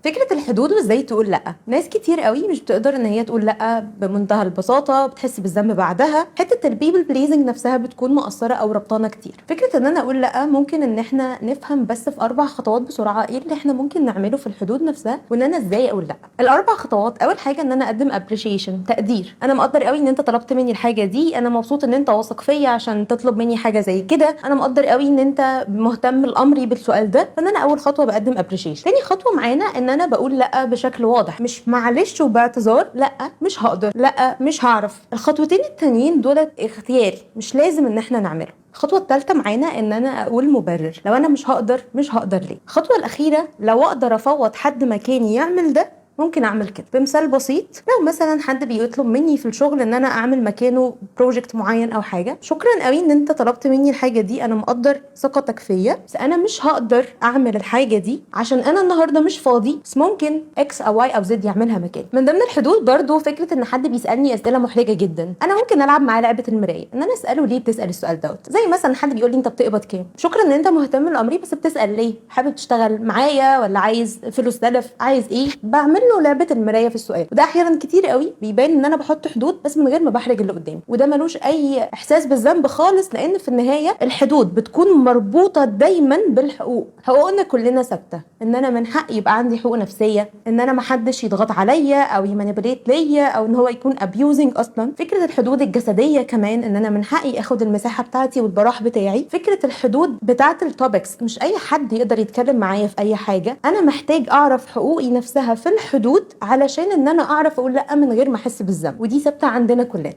فكره الحدود وازاي تقول لا. ناس كتير قوي مش بتقدر ان هي تقول لا بمنتهى البساطه، بتحس بالذنب بعدها. حته البيبل بليزنج نفسها بتكون مقصره او ربطانه كتير. فكره ان انا اقول لا ممكن ان احنا نفهم بس في 4 خطوات بسرعه ايه اللي احنا ممكن نعمله في الحدود نفسها، وان انا ازاي اقول لا. الاربع خطوات، اول حاجه ان انا اقدم ابريشيشن، تقدير. انا مقدر قوي ان انت طلبت مني الحاجه دي، انا مبسوط ان انت واثق فيا عشان تطلب مني حاجه زي كده، انا مقدر قوي ان انت مهتم لامري بالسؤال ده. فان انا اول خطوه بقدم ابريشيشن. تاني خطوه معانا ان انا بقول لا بشكل واضح، مش معلش وباعتذار، لا مش هقدر، لا مش هعرف. الخطوتين التانيين دولت اختياري، مش لازم ان احنا نعمله. الخطوه الثالثه معانا ان انا اقول مبرر، لو انا مش هقدر مش هقدر ليه. الخطوه الاخيره لو اقدر افوض حد مكاني يعمل ده ممكن اعمل كده. بمثال بسيط، لو مثلا حد بيطلب مني في الشغل ان انا اعمل مكانه بروجكت معين او حاجه، شكرا قوي ان انت طلبت مني الحاجه دي، انا مقدر ثقتك فيا، بس انا مش هقدر اعمل الحاجه دي عشان انا النهارده مش فاضي، بس ممكن اكس او واي او زد يعملها مكاني. من ضمن الحدود برضو فكره ان حد بيسالني اسئله محرجه جدا، انا ممكن العب معاه لعبه المرايه، ان انا اساله ليه بتسال السؤال دوت. زي مثلا حد بيقول لي انت بتقبض كام، شكرا ان انت مهتم لامري، بس بتسال ليه؟ حابب تشتغل معايا ولا عايز فلوس سلف، عايز ايه؟ بعمل له لعبه المرايه في السؤال. وده احيانا كتير قوي بيبان ان انا بحط حدود بس من غير ما بحرج اللي قدامي، وده ملوش اي احساس بالذنب خالص، لان في النهايه الحدود بتكون مربوطه دايما بالحقوق. حقوقنا كلنا ثابته، ان انا من حقي يبقى عندي حقوق نفسيه، ان انا ما حدش يضغط عليا او يمانيبيليت ليا او ان هو يكون ابيوزنج. اصلا فكره الحدود الجسديه كمان، ان انا من حقي اخد المساحه بتاعتي والبراح بتاعي. فكره الحدود بتاعه التوبكس، مش اي حد يقدر يتكلم معايا في اي حاجه، انا محتاج اعرف حقوقي نفسها في الحدود علشان ان انا اعرف اقول لا من غير ما احس بالذنب، ودي ثابته عندنا كلنا.